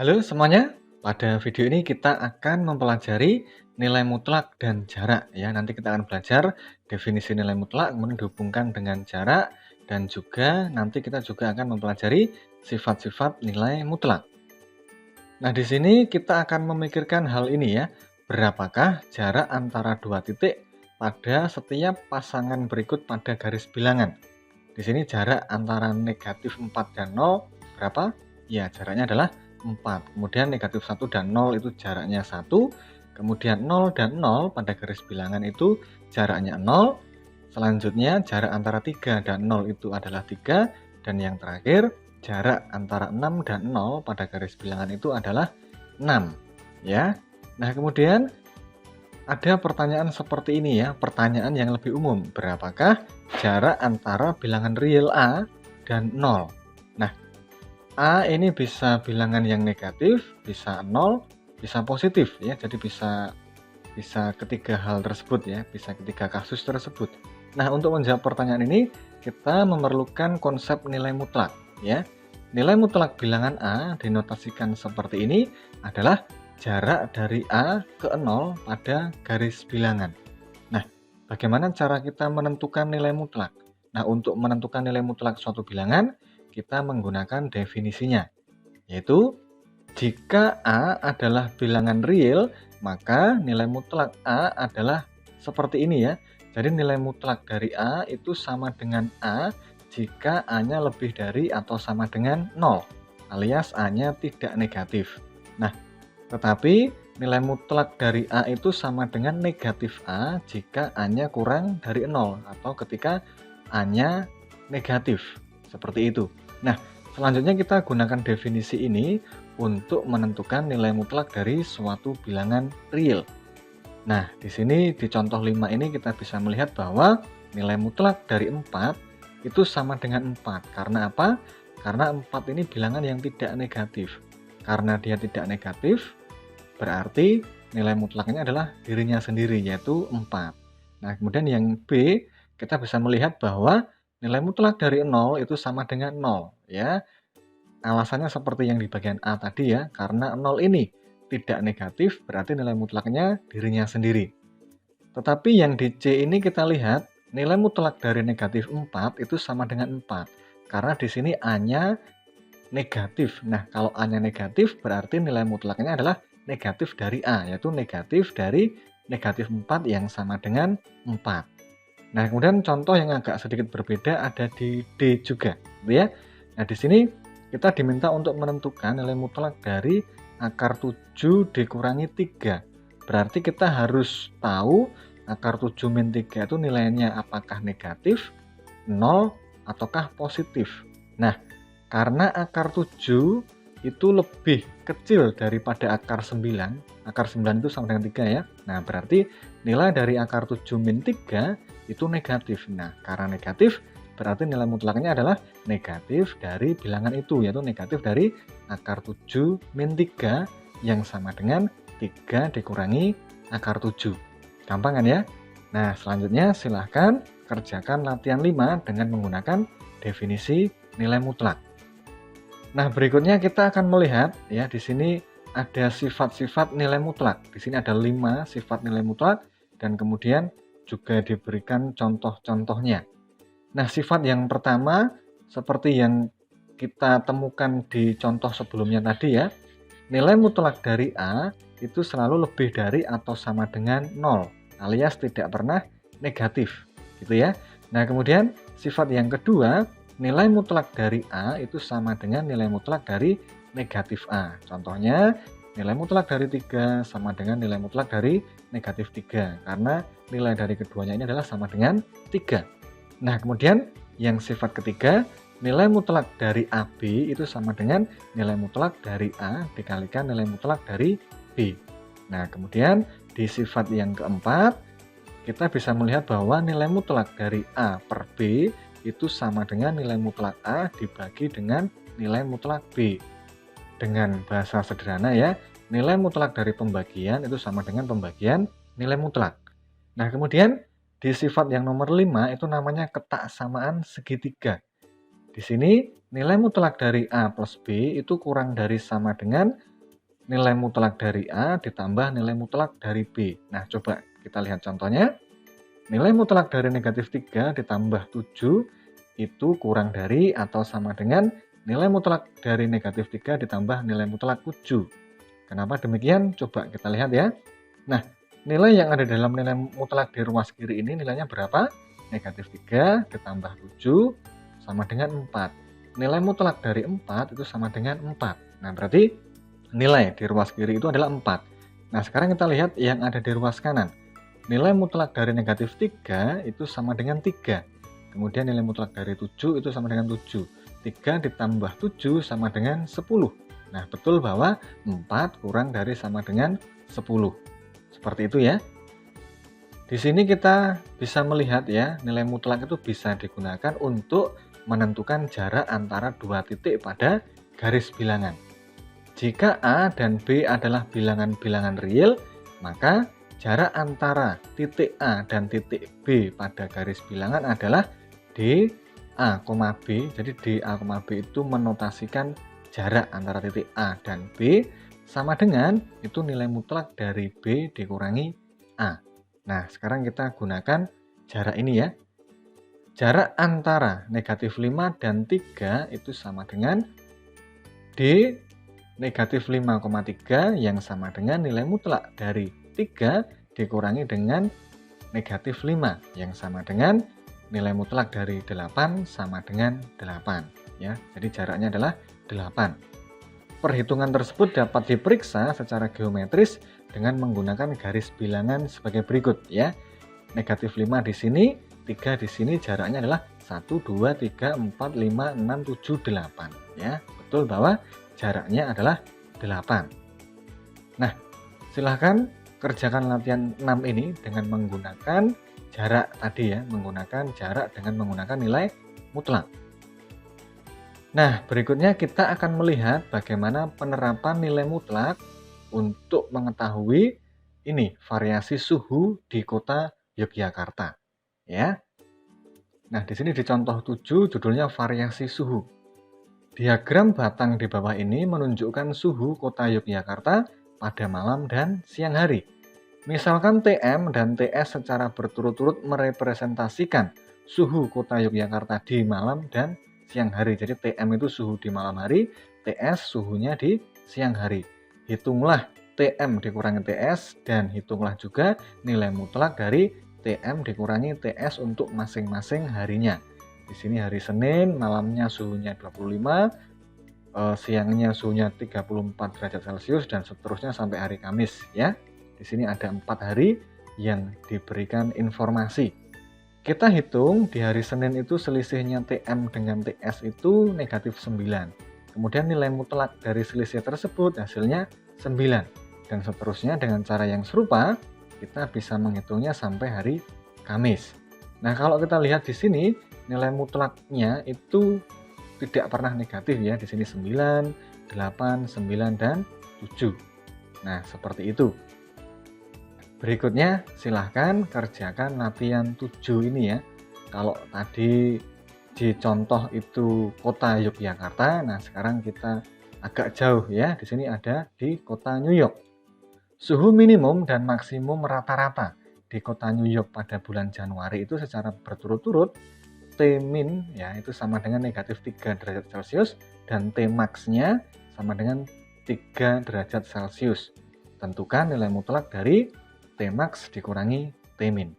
Halo semuanya, pada video ini kita akan mempelajari nilai mutlak dan jarak ya. Nanti kita akan belajar definisi nilai mutlak, kemudian dihubungkan dengan jarak, dan juga nanti kita juga akan mempelajari sifat-sifat nilai mutlak. Nah, di sini kita akan memikirkan hal ini ya. Berapakah jarak antara dua titik pada setiap pasangan berikut pada garis bilangan? Di sini jarak antara negatif 4 dan 0 berapa? Ya, jaraknya adalah 4. Kemudian negatif 1 dan 0 itu jaraknya 1. Kemudian 0 dan 0 pada garis bilangan itu jaraknya 0. Selanjutnya jarak antara 3 dan 0 itu adalah 3. Dan yang terakhir jarak antara 6 dan 0 pada garis bilangan itu adalah 6. Ya. Nah, kemudian ada pertanyaan seperti ini ya, pertanyaan yang lebih umum. Berapakah jarak antara bilangan real A dan 0? Nah, A ini bisa bilangan yang negatif, bisa 0, bisa positif ya. Jadi bisa ketiga hal tersebut ya, bisa ketiga kasus tersebut. Nah, untuk menjawab pertanyaan ini, kita memerlukan konsep nilai mutlak ya. Nilai mutlak bilangan A dinotasikan seperti ini adalah jarak dari A ke 0 pada garis bilangan. Nah, bagaimana cara kita menentukan nilai mutlak? Nah, untuk menentukan nilai mutlak suatu bilangan, kita menggunakan definisinya, yaitu jika A adalah bilangan real, maka nilai mutlak A adalah seperti ini ya. Jadi nilai mutlak dari A itu sama dengan A jika A-nya lebih dari atau sama dengan 0, alias A-nya tidak negatif. Nah, tetapi nilai mutlak dari A itu sama dengan negatif A jika A-nya kurang dari 0 atau ketika A-nya negatif. Seperti itu. Nah, selanjutnya kita gunakan definisi ini untuk menentukan nilai mutlak dari suatu bilangan real. Nah, di sini di contoh 5 ini kita bisa melihat bahwa nilai mutlak dari 4 itu sama dengan 4. Karena apa? Karena 4 ini bilangan yang tidak negatif. Karena dia tidak negatif, berarti nilai mutlaknya adalah dirinya sendiri, yaitu 4. Nah, kemudian yang B, kita bisa melihat bahwa nilai mutlak dari 0 itu sama dengan 0. Ya. Alasannya seperti yang di bagian A tadi ya, karena 0 ini tidak negatif, berarti nilai mutlaknya dirinya sendiri. Tetapi yang di C ini kita lihat, nilai mutlak dari negatif 4 itu sama dengan 4. Karena di sini A-nya negatif. Nah, kalau A-nya negatif, berarti nilai mutlaknya adalah negatif dari A, yaitu negatif dari negatif 4 yang sama dengan 4. Nah, kemudian contoh yang agak sedikit berbeda ada di D juga, gitu ya. Nah, di sini kita diminta untuk menentukan nilai mutlak dari akar 7 dikurangi 3. Berarti kita harus tahu akar 7 min 3 itu nilainya apakah negatif, 0, ataukah positif. Nah, karena akar 7 itu lebih kecil daripada akar 9, akar 9 itu sama dengan 3 ya. Nah, berarti nilai dari akar 7 min 3 itu negatif. Nah, karena negatif, berarti nilai mutlaknya adalah negatif dari bilangan itu, yaitu negatif dari akar 7 min 3 yang sama dengan 3 dikurangi akar 7. Gampang kan ya? Nah, selanjutnya silahkan kerjakan latihan 5 dengan menggunakan definisi nilai mutlak. Nah, berikutnya kita akan melihat ya, di sini ada sifat-sifat nilai mutlak. Di sini ada 5 sifat nilai mutlak dan kemudian juga diberikan contoh-contohnya. Nah, sifat yang pertama seperti yang kita temukan di contoh sebelumnya tadi ya. Nilai mutlak dari A itu selalu lebih dari atau sama dengan 0, alias tidak pernah negatif, gitu ya. Nah, kemudian sifat yang kedua, nilai mutlak dari A itu sama dengan nilai mutlak dari negatif A. Contohnya, nilai mutlak dari 3 sama dengan nilai mutlak dari negatif 3, karena nilai dari keduanya ini adalah sama dengan 3. Nah, kemudian yang sifat ketiga, nilai mutlak dari AB itu sama dengan nilai mutlak dari A dikalikan nilai mutlak dari B. Nah, kemudian di sifat yang keempat, kita bisa melihat bahwa nilai mutlak dari A per B itu sama dengan nilai mutlak A dibagi dengan nilai mutlak B. Dengan bahasa sederhana ya, nilai mutlak dari pembagian itu sama dengan pembagian nilai mutlak. Nah, kemudian di sifat yang nomor 5 itu namanya ketaksamaan segitiga. Di sini nilai mutlak dari A plus B itu kurang dari sama dengan nilai mutlak dari A ditambah nilai mutlak dari B. Nah, coba kita lihat contohnya. Nilai mutlak dari negatif 3 ditambah 7 itu kurang dari atau sama dengan nilai mutlak dari negatif 3 ditambah nilai mutlak 7. Kenapa demikian? Coba kita lihat ya. Nah, nilai yang ada dalam nilai mutlak di ruas kiri ini nilainya berapa? Negatif 3 ditambah 7 sama dengan 4. Nilai mutlak dari 4 itu sama dengan 4. Nah, berarti nilai di ruas kiri itu adalah 4. Nah, sekarang kita lihat yang ada di ruas kanan. Nilai mutlak dari negatif 3 itu sama dengan 3. Kemudian nilai mutlak dari 7 itu sama dengan 7. 3 ditambah 7 sama dengan 10. Nah, betul bahwa 4 kurang dari sama dengan 10. Seperti itu ya. Di sini kita bisa melihat ya, nilai mutlak itu bisa digunakan untuk menentukan jarak antara dua titik pada garis bilangan. Jika A dan B adalah bilangan-bilangan real, maka jarak antara titik A dan titik B pada garis bilangan adalah D A, B. Jadi D A, B itu menotasikan jarak antara titik A dan B sama dengan itu nilai mutlak dari B dikurangi A. Nah, sekarang kita gunakan jarak ini ya. Jarak antara negatif 5 dan 3 itu sama dengan D negatif 5,3 yang sama dengan nilai mutlak dari 3 dikurangi dengan negatif 5 yang sama dengan nilai mutlak dari 8 sama dengan 8 ya. Jadi jaraknya adalah 8. Perhitungan tersebut dapat diperiksa secara geometris dengan menggunakan garis bilangan sebagai berikut ya. Negatif 5 di sini, 3 di sini, jaraknya adalah 1, 2, 3, 4, 5, 6, 7, 8 ya. Betul bahwa jaraknya adalah 8. Nah, silahkan kerjakan latihan 6 ini dengan menggunakan jarak tadi ya, menggunakan jarak dengan menggunakan nilai mutlak. Nah, berikutnya kita akan melihat bagaimana penerapan nilai mutlak untuk mengetahui ini variasi suhu di kota Yogyakarta ya. Nah, di sini di contoh 7 judulnya variasi suhu. Diagram batang di bawah ini menunjukkan suhu kota Yogyakarta pada malam dan siang hari. Misalkan TM dan TS secara berturut-turut merepresentasikan suhu kota Yogyakarta di malam dan siang hari. Jadi TM itu suhu di malam hari, TS suhunya di siang hari. Hitunglah TM dikurangi TS dan hitunglah juga nilai mutlak dari TM dikurangi TS untuk masing-masing harinya. Di sini hari Senin, malamnya suhunya 25, siangnya suhunya 34 derajat Celcius dan seterusnya sampai hari Kamis ya. Di sini ada 4 hari yang diberikan informasi. Kita hitung di hari Senin itu selisihnya TM dengan TS itu negatif 9. Kemudian nilai mutlak dari selisih tersebut hasilnya 9. Dan seterusnya dengan cara yang serupa, kita bisa menghitungnya sampai hari Kamis. Nah, kalau kita lihat di sini, nilai mutlaknya itu tidak pernah negatif ya. Di sini 9, 8, 9, dan 7. Nah, seperti itu. Berikutnya, silahkan kerjakan latihan 7 ini ya. Kalau tadi di contoh itu kota Yogyakarta, nah sekarang kita agak jauh ya. Di sini ada di kota New York. Suhu minimum dan maksimum rata-rata di kota New York pada bulan Januari itu secara berturut-turut T-min ya itu sama dengan negatif 3 derajat Celcius dan T-max-nya sama dengan 3 derajat Celcius. Tentukan nilai mutlak dari T-max dikurangi T-min.